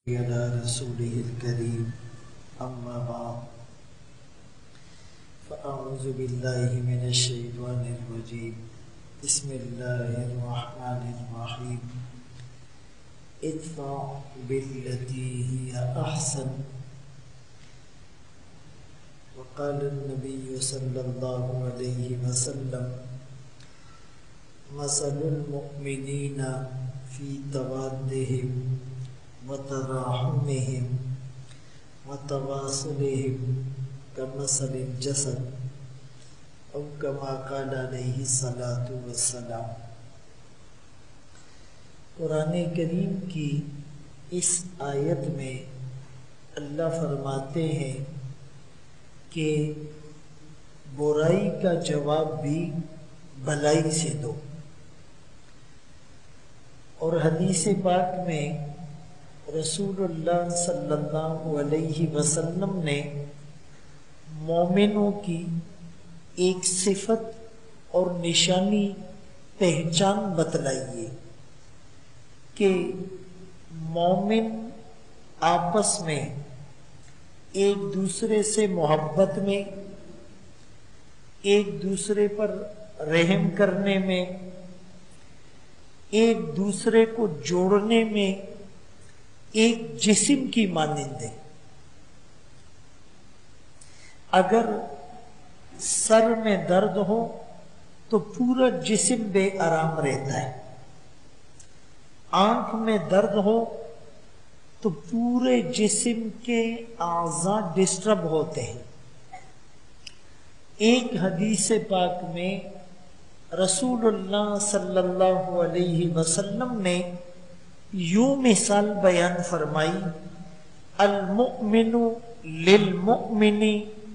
على رسوله الكريم أما بعد فأعوذ بالله من الشيطان الرجيم بسم الله الرحمن الرحيم ادفع بالتي هي أحسن وقال النبي صلى الله عليه وسلم مثل المؤمنين في توادهم وتراحمهم وتواصلهم كمثل الجسد أو كما قال عليه الصلاة والسلام۔ قرآن کریم کی اس آیت میں اللہ فرماتے ہیں کہ برائی کا جواب بھی بھلائی سے دو، اور حدیث پاک میں رسول اللہ صلی اللہ علیہ وسلم نے مومنوں کی ایک صفت اور نشانی پہچان بتلائی ہے کہ مومن آپس میں ایک دوسرے سے محبت میں، ایک دوسرے پر رحم کرنے میں، ایک دوسرے کو جوڑنے میں ایک جسم کی مانند ہے۔ اگر سر میں درد ہو تو پورا جسم بے آرام رہتا ہے، آنکھ میں درد ہو تو پورے جسم کے اعضاء ڈسٹرب ہوتے ہیں۔ ایک حدیث پاک میں رسول اللہ صلی اللہ علیہ وسلم نے یوں مثال بیان فرمائی، المؤمن للمؤمن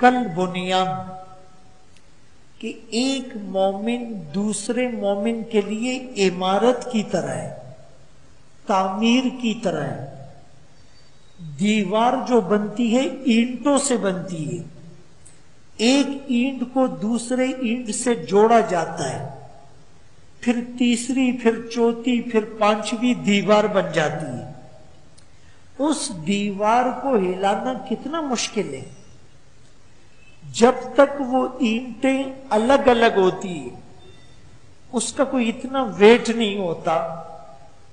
کالبنیان، کہ ایک مومن دوسرے مومن کے لیے عمارت کی طرح ہے، تعمیر کی طرح ہے۔ دیوار جو بنتی ہے اینٹوں سے بنتی ہے، ایک اینٹ کو دوسرے اینٹ سے جوڑا جاتا ہے، پھر تیسری، پھر چوتھی، پھر پانچویں دیوار بن جاتی ہے۔ اس دیوار کو ہلانا کتنا مشکل ہے، جب تک وہ اینٹیں الگ الگ ہوتی ہیں اس کا کوئی اتنا ویٹ نہیں ہوتا،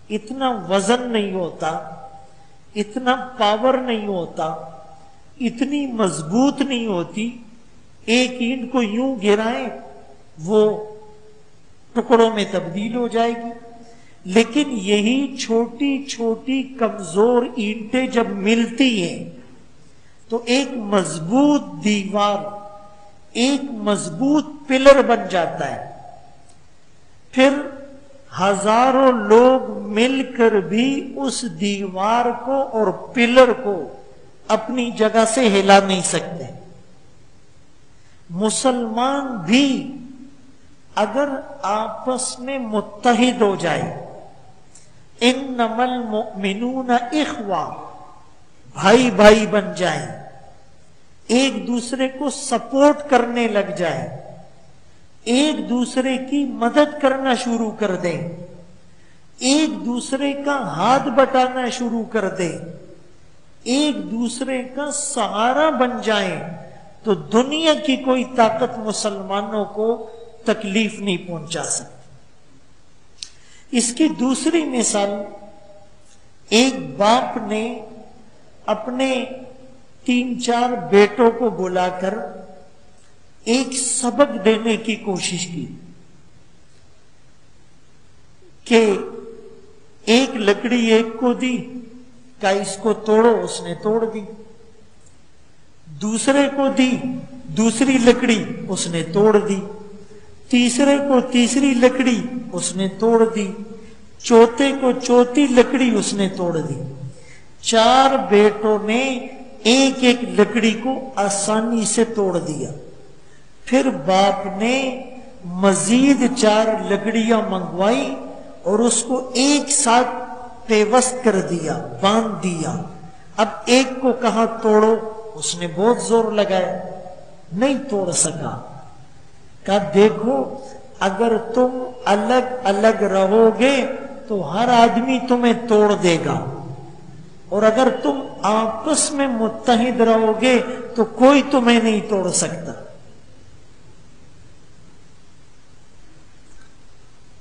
اتنا وزن نہیں ہوتا، اتنا پاور نہیں ہوتا، اتنی مضبوط نہیں ہوتی۔ ایک اینٹ کو یوں گرائیں وہ ٹکڑوں میں تبدیل ہو جائے گی، لیکن یہی چھوٹی چھوٹی کمزور اینٹیں جب ملتی ہیں تو ایک مضبوط دیوار، ایک مضبوط پلر بن جاتا ہے۔ پھر ہزاروں لوگ مل کر بھی اس دیوار کو اور پلر کو اپنی جگہ سے ہلا نہیں سکتے۔ مسلمان بھی اگر آپس میں متحد ہو جائے، انما المؤمنون اخوہ، بھائی بھائی بن جائیں، ایک دوسرے کو سپورٹ کرنے لگ جائیں، ایک دوسرے کی مدد کرنا شروع کر دیں، ایک دوسرے کا ہاتھ بٹانا شروع کر دیں، ایک دوسرے کا سہارا بن جائیں، تو دنیا کی کوئی طاقت مسلمانوں کو تکلیف نہیں پہنچا سکتی۔ اس کی دوسری مثال، ایک باپ نے اپنے 3-4 بیٹوں کو بلا کر ایک سبق دینے کی کوشش کی کہ ایک لکڑی ایک کو دی، کہا اس کو توڑو، اس نے توڑ دی۔ دوسرے کو دی، دوسری لکڑی اس نے توڑ دی۔ تیسرے کو تیسری لکڑی اس نے توڑ دی، چوتھے کو چوتھی لکڑی اس نے توڑ دی۔ 4 بیٹوں نے ایک ایک لکڑی کو آسانی سے توڑ دیا۔ پھر باپ نے مزید 4 لکڑیاں منگوائی اور اس کو ایک ساتھ پیوست کر دیا، باندھ دیا۔ اب ایک کو کہا توڑو، اس نے بہت زور لگایا، نہیں توڑ سکا۔ کہا دیکھو اگر تم الگ الگ رہو گے تو ہر آدمی تمہیں توڑ دے گا، اور اگر تم آپس میں متحد رہو گے تو کوئی تمہیں نہیں توڑ سکتا.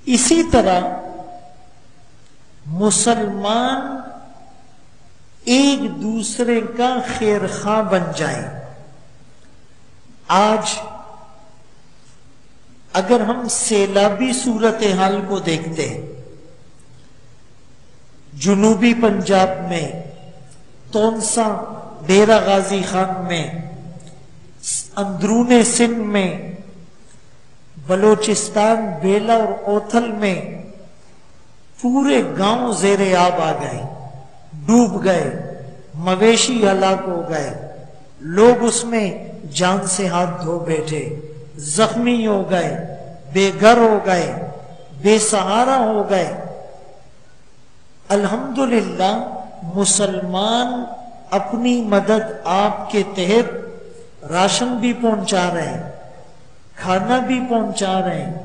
اسی طرح مسلمان ایک دوسرے کا خیر خواہ بن جائیں. آج اگر ہم سیلابی صورتحال کو دیکھتے ہیں، جنوبی پنجاب میں تونسا ڈیرہ غازی خان میں، اندرون سندھ میں، بلوچستان بیلا اور اوتھل میں پورے گاؤں زیر آب آ گئے، ڈوب گئے، مویشی ہلاک ہو گئے، لوگ اس میں جان سے ہاتھ دھو بیٹھے، زخمی ہو گئے، بے گھر ہو گئے، بے سہارا ہو گئے. الحمدللہ مسلمان اپنی مدد آپ کے تحت راشن بھی پہنچا رہے ہیں، کھانا بھی پہنچا رہے ہیں،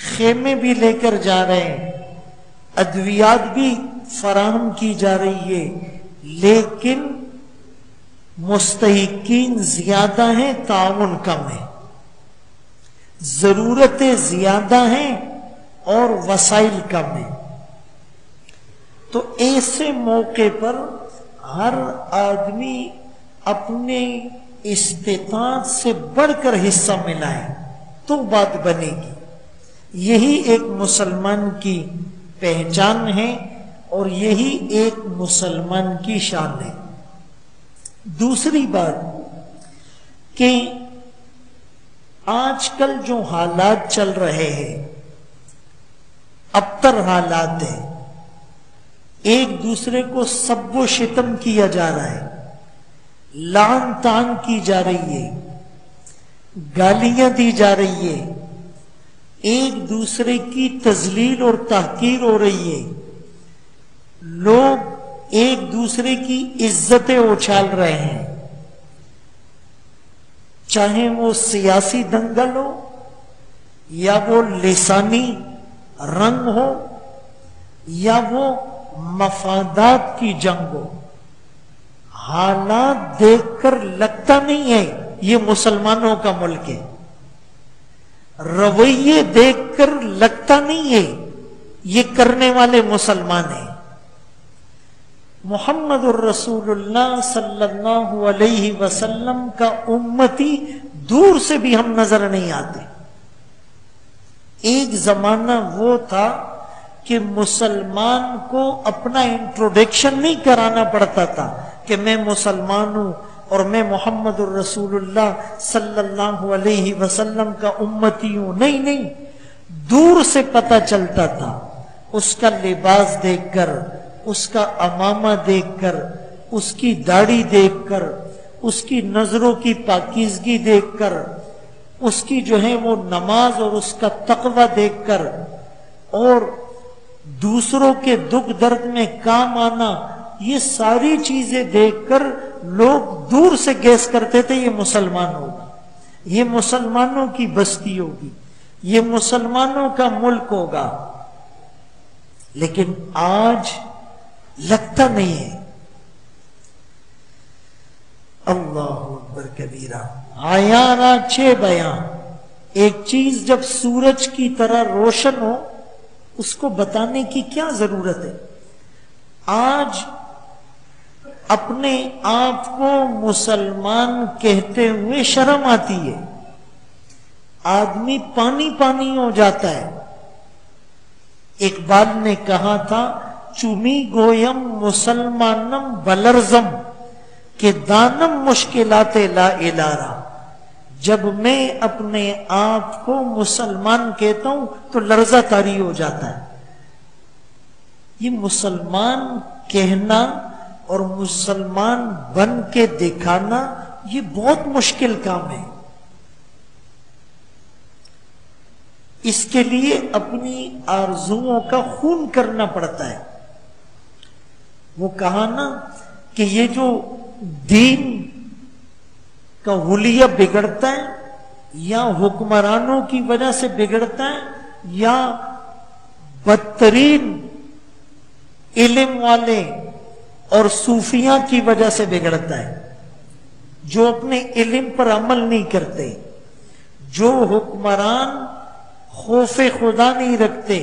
خیمے بھی لے کر جا رہے ہیں، ادویات بھی فراہم کی جا رہی ہے. لیکن مستحقین زیادہ ہیں، تعاون کم ہے. ضرورتیں زیادہ ہیں اور وسائل کم ہیں. تو ایسے موقع پر ہر آدمی اپنے استطاعت سے بڑھ کر حصہ ملائے تو بات بنے گی. یہی ایک مسلمان کی پہچان ہے اور یہی ایک مسلمان کی شان ہے. دوسری بات کہ آج کل جو حالات چل رہے ہیں، ابتر حالات ہیں، ایک دوسرے کو سب و شتم کیا جا رہا ہے، لعن طعن کی جا رہی ہے، گالیاں دی جا رہی ہے، ایک دوسرے کی تذلیل اور تحقیر ہو رہی ہے، لوگ ایک دوسرے کی عزتیں اچھال رہے ہیں، چاہے وہ سیاسی دنگل ہو یا وہ لسانی رنگ ہو یا وہ مفادات کی جنگ ہو. حالات دیکھ کر لگتا نہیں ہے یہ مسلمانوں کا ملک ہے، رویے دیکھ کر لگتا نہیں ہے یہ کرنے والے مسلمان ہیں. محمد الرسول اللہ صلی اللہ علیہ وسلم کا امتی دور سے بھی ہم نظر نہیں آتے. ایک زمانہ وہ تھا کہ مسلمان کو اپنا انٹروڈکشن نہیں کرانا پڑتا تھا کہ میں مسلمان ہوں اور میں محمد الرسول اللہ صلی اللہ علیہ وسلم کا امتی ہوں. نہیں، دور سے پتہ چلتا تھا. اس کا لباس دیکھ کر، اس کا عمامہ دیکھ کر، اس کی داڑھی دیکھ کر، اس کی نظروں کی پاکیزگی دیکھ کر، اس کی جو ہے وہ نماز اور اس کا تقوی دیکھ کر، اور دوسروں کے دکھ درد میں کام آنا، یہ ساری چیزیں دیکھ کر لوگ دور سے گیس کرتے تھے یہ مسلمان ہوگا، یہ مسلمانوں کی بستی ہوگی، یہ مسلمانوں کا ملک ہوگا. لیکن آج لگتا نہیں ہے. اللہ اکبر کبیرہ. عیاں چھ بیاں. ایک چیز جب سورج کی طرح روشن ہو اس کو بتانے کی کیا ضرورت ہے؟ آج اپنے آپ کو مسلمان کہتے ہوئے شرم آتی ہے، آدمی پانی پانی ہو جاتا ہے. اقبال نے کہا تھا چومی گویم مسلمانم بلرزم کہ دانم مشکلات لا الارا. جب میں اپنے آپ کو مسلمان کہتا ہوں تو لرزہ طاری ہو جاتا ہے. یہ مسلمان کہنا اور مسلمان بن کے دکھانا یہ بہت مشکل کام ہے. اس کے لیے اپنی آرزوؤں کا خون کرنا پڑتا ہے. وہ کہا نا کہ یہ جو دین کا حلیہ بگڑتا ہے یا حکمرانوں کی وجہ سے بگڑتا ہے یا بدترین علم والے اور صوفیاں کی وجہ سے بگڑتا ہے، جو اپنے علم پر عمل نہیں کرتے، جو حکمران خوف خدا نہیں رکھتے،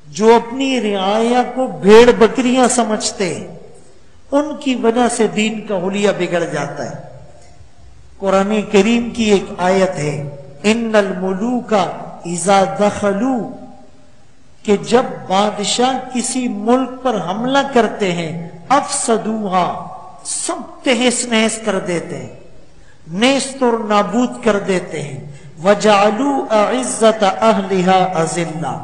جو اپنی رعایا کو بھیڑ بکریاں سمجھتے، ان کی وجہ سے دین کا حلیہ بگڑ جاتا ہے۔ قرآن کریم کی ایک آیت ہے، ان الملوک اذا دخلوا، کہ جب بادشاہ کسی ملک پر حملہ کرتے ہیں، افسدوہا، سب تہس نہس کر دیتے ہیں، نیست اور نابود کر دیتے ہیں، وجعلوا اعزت اہلہا اذلہ،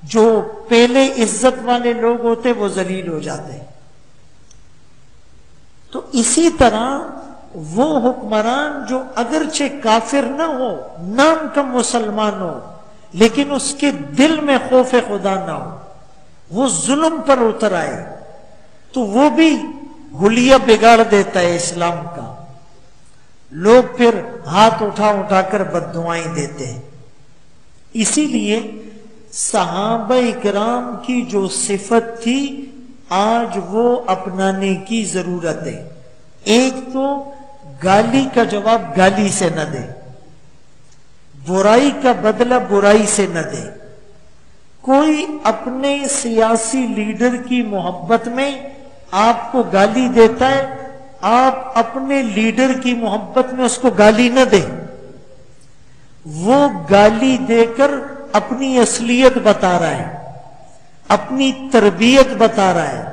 جو پہلے عزت والے لوگ ہوتے وہ ذلیل ہو جاتے ہیں۔ تو اسی طرح وہ حکمران جو اگرچہ کافر نہ ہو، نام کا مسلمان ہو، لیکن اس کے دل میں خوف خدا نہ ہو، وہ ظلم پر اتر آئے، تو وہ بھی حلیہ بگاڑ دیتا ہے اسلام کا۔ لوگ پھر ہاتھ اٹھا اٹھا کر بد دعائیں دیتے ہیں۔ اسی لیے صحابہ اکرام کی جو صفت تھی آج وہ اپنانے کی ضرورت ہے۔ ایک تو گالی کا جواب گالی سے نہ دے، برائی کا بدلہ برائی سے نہ دے۔ کوئی اپنے سیاسی لیڈر کی محبت میں آپ کو گالی دیتا ہے، آپ اپنے لیڈر کی محبت میں اس کو گالی نہ دیں۔ وہ گالی دے کر اپنی اصلیت بتا رہا ہے، اپنی تربیت بتا رہا ہے،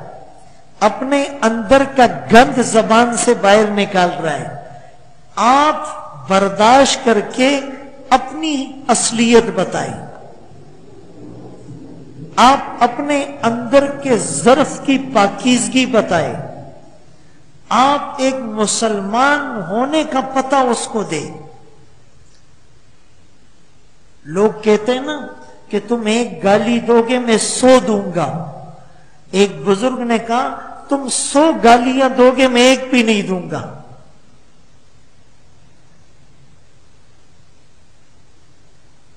اپنے اندر کا گند زبان سے باہر نکال رہا ہے۔ آپ برداشت کر کے اپنی اصلیت بتائیں، آپ اپنے اندر کے ظرف کی پاکیزگی بتائیں، آپ ایک مسلمان ہونے کا پتہ اس کو دیں۔ لوگ کہتے ہیں نا کہ تم ایک گالی دو گے میں 100 دوں گا۔ ایک بزرگ نے کہا تم 100 گالیاں دو گے میں ایک بھی نہیں دوں گا۔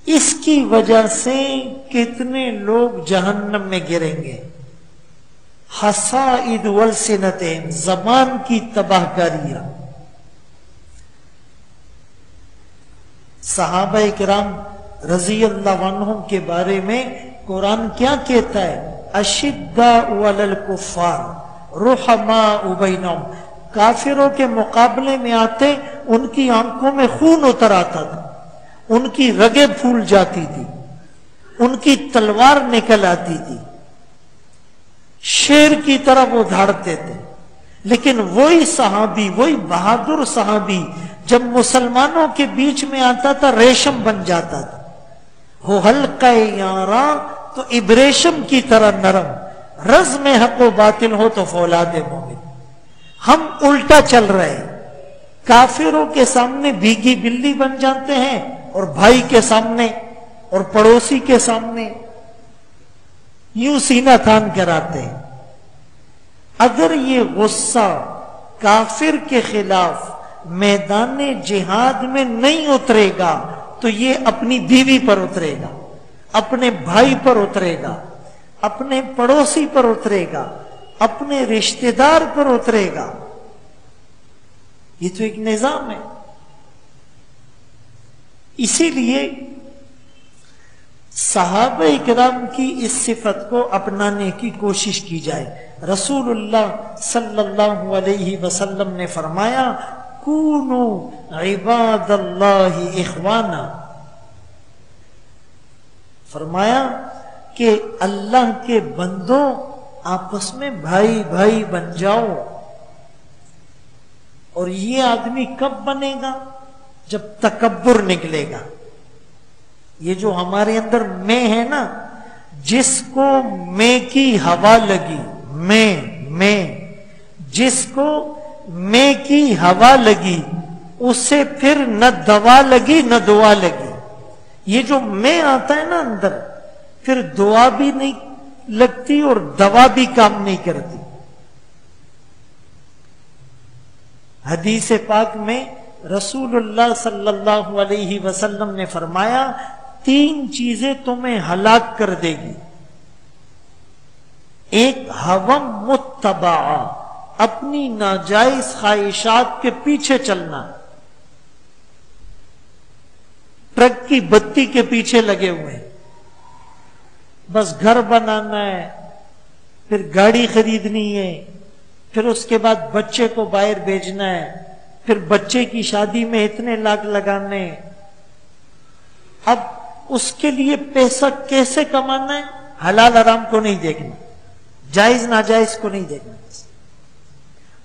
اس کی وجہ سے کتنے لوگ جہنم میں گریں گے۔ حصائد والسنتین، زبان کی تباہ کاریاں۔ صحابہ کرام رضی اللہ عنہم کے بارے میں قرآن کیا کہتا ہے؟ اشداء علی الکفار رحماء بینہم، کافروں کے مقابلے میں آتے ان کی آنکھوں میں خون اتر آتا تھا، ان کی رگیں پھول جاتی تھی، ان کی تلوار نکل آتی تھی، شیر کی طرح وہ دھاڑتے تھے۔ لیکن وہی صحابی، وہی بہادر صحابی جب مسلمانوں کے بیچ میں آتا تھا ریشم بن جاتا تھا۔ ہو حلقہ یاراں تو ابریشم کی طرح نرم، رزم حق و باطل ہو تو فولاد مومن۔ ہم الٹا چل رہے ہیں، کافروں کے سامنے بھیگی بلی بن جاتے ہیں اور بھائی کے سامنے اور پڑوسی کے سامنے یوں سینہ تھان کر آتے ہیں۔ اگر یہ غصہ کافر کے خلاف میدان جہاد میں نہیں اترے گا تو یہ اپنی بیوی پر اترے گا، اپنے بھائی پر اترے گا، اپنے پڑوسی پر اترے گا، اپنے رشتہ دار پر اترے گا۔ یہ تو ایک نظام ہے۔ اسی لیے صحابہ کرام کی اس صفت کو اپنانے کی کوشش کی جائے۔ رسول اللہ صلی اللہ علیہ وسلم نے فرمایا کونوا عباد اللہ اخوانا، فرمایا کہ اللہ کے بندوں آپس میں بھائی بھائی بن جاؤ۔ اور یہ آدمی کب بنے گا؟ جب تکبر نکلے گا۔ یہ جو ہمارے اندر میں ہے نا، جس کو میں کی ہوا لگی، میں جس کو میں کی ہوا لگی اسے پھر نہ دوا لگی نہ دعا لگی۔ یہ جو میں آتا ہے نا اندر، پھر دعا بھی نہیں لگتی اور دوا بھی کام نہیں کرتی۔ حدیث پاک میں رسول اللہ صلی اللہ علیہ وسلم نے فرمایا 3 چیزیں تمہیں ہلاک کر دے گی۔ ایک ہوم اتبع، اپنی ناجائز خواہشات کے پیچھے چلنا، ٹرک کی بتی کے پیچھے لگے ہوئے ہیں، بس گھر بنانا ہے، پھر گاڑی خریدنی ہے، پھر اس کے بعد بچے کو باہر بھیجنا ہے، پھر بچے کی شادی میں اتنے لاکھ لگانے، اب اس کے لیے پیسہ کیسے کمانا ہے؟ حلال حرام کو نہیں دیکھنا، جائز ناجائز کو نہیں دیکھنا۔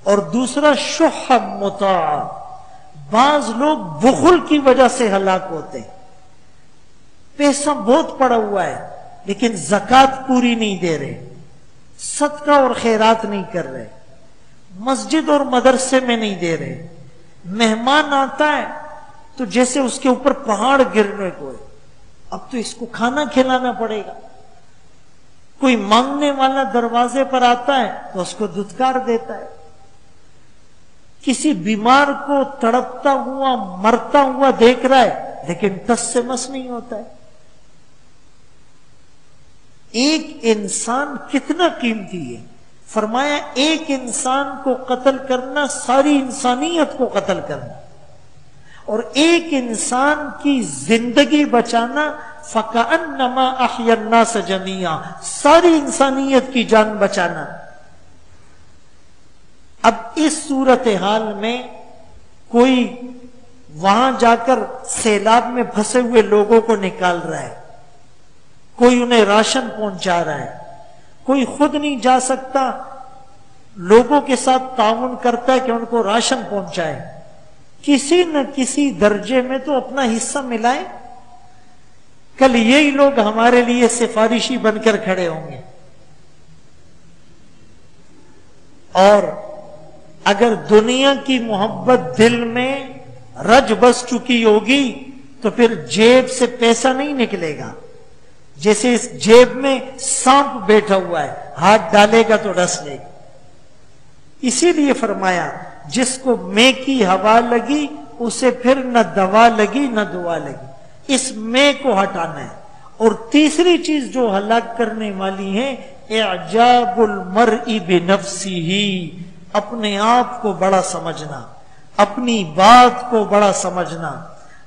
اور دوسرا شح مطاع، بعض لوگ بخل کی وجہ سے ہلاک ہوتے ہیں، پیسہ بہت پڑا ہوا ہے لیکن زکوٰۃ پوری نہیں دے رہے، صدقہ اور خیرات نہیں کر رہے، مسجد اور مدرسے میں نہیں دے رہے، مہمان آتا ہے تو جیسے اس کے اوپر پہاڑ گرنے کو ہے، اب تو اس کو کھانا کھلانا پڑے گا، کوئی مانگنے والا دروازے پر آتا ہے تو اس کو دھتکار دیتا ہے، کسی بیمار کو تڑپتا ہوا مرتا ہوا دیکھ رہا ہے لیکن ٹس سے مس نہیں ہوتا ہے۔ ایک انسان کتنا قیمتی ہے، فرمایا ایک انسان کو قتل کرنا ساری انسانیت کو قتل کرنا، اور ایک انسان کی زندگی بچانا فَكَأَنَّمَا أَحْيَا النَّاسَ جَمِيعًا، ساری انسانیت کی جان بچانا۔ اب اس صورتحال میں کوئی وہاں جا کر سیلاب میں پھنسے ہوئے لوگوں کو نکال رہا ہے، کوئی انہیں راشن پہنچا رہا ہے، کوئی خود نہیں جا سکتا، لوگوں کے ساتھ تعاون کرتا ہے کہ ان کو راشن پہنچائے، کسی نہ کسی درجے میں تو اپنا حصہ ملائے۔ کل یہی لوگ ہمارے لیے سفارشی بن کر کھڑے ہوں گے، اور اگر دنیا کی محبت دل میں رج بس چکی ہوگی تو پھر جیب سے پیسہ نہیں نکلے گا، جیسے اس جیب میں سانپ بیٹھا ہوا ہے، ہاتھ ڈالے گا تو ڈس لے گا۔ اسی لیے فرمایا جس کو میں کی ہوا لگی اسے پھر نہ دوا لگی نہ دعا لگی، اس میں کو ہٹانا ہے۔ اور تیسری چیز جو ہلاک کرنے والی ہے، اعجاب المرء بنفسہ، اپنے آپ کو بڑا سمجھنا، اپنی بات کو بڑا سمجھنا،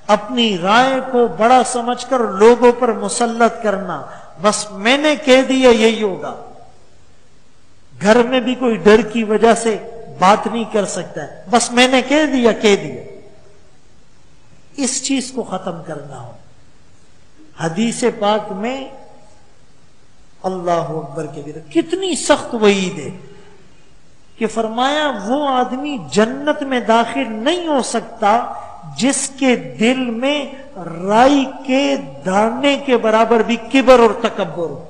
اپنی رائے کو بڑا سمجھ کر لوگوں پر مسلط کرنا، بس میں نے کہہ دیا یہی ہوگا۔ گھر میں بھی کوئی ڈر کی وجہ سے بات نہیں کر سکتا ہے، بس میں نے کہہ دیا کہہ دیا۔ اس چیز کو ختم کرنا ہو۔ حدیث پاک میں اللہ اکبر کبیرہ کتنی سخت وعید ہے کہ فرمایا وہ آدمی جنت میں داخل نہیں ہو سکتا جس کے دل میں رائی کے دانے کے برابر بھی کبر اور تکبر ہو۔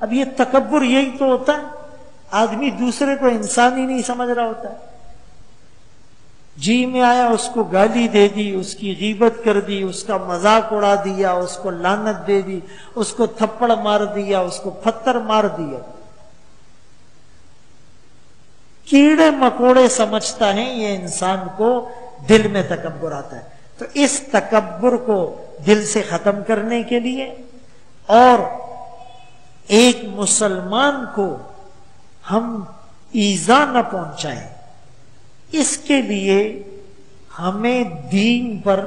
اب یہ تکبر یہی تو ہوتا ہے، آدمی دوسرے کو انسان ہی نہیں سمجھ رہا ہوتا ہے، جی میں آیا اس کو گالی دے دی، اس کی غیبت کر دی، اس کا مذاق اڑا دیا، اس کو لعنت دے دی، اس کو تھپڑ مار دیا، اس کو پتھر مار دیا۔ کیڑے مکوڑے سمجھتا ہے یہ انسان کو، دل میں تکبر آتا ہے۔ تو اس تکبر کو دل سے ختم کرنے کے لیے اور ایک مسلمان کو ہم ایذا نہ پہنچائیں، اس کے لیے ہمیں دین پر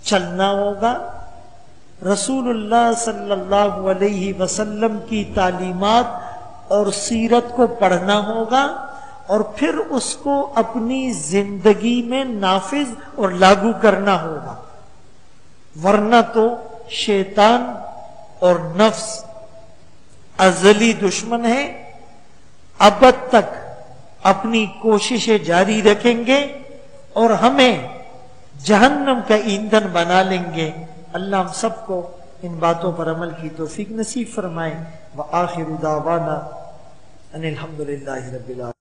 چلنا ہوگا، رسول اللہ صلی اللہ علیہ وسلم کی تعلیمات اور سیرت کو پڑھنا ہوگا، اور پھر اس کو اپنی زندگی میں نافذ اور لاگو کرنا ہوگا، ورنہ تو شیطان اور نفس ازلی دشمن ہے، ابد تک اپنی کوششیں جاری رکھیں گے اور ہمیں جہنم کا ایندھن بنا لیں گے۔ اللہ ہم سب کو ان باتوں پر عمل کی توفیق نصیب فرمائے۔ وآخر دعوانا ان الحمدللہ رب العالمین۔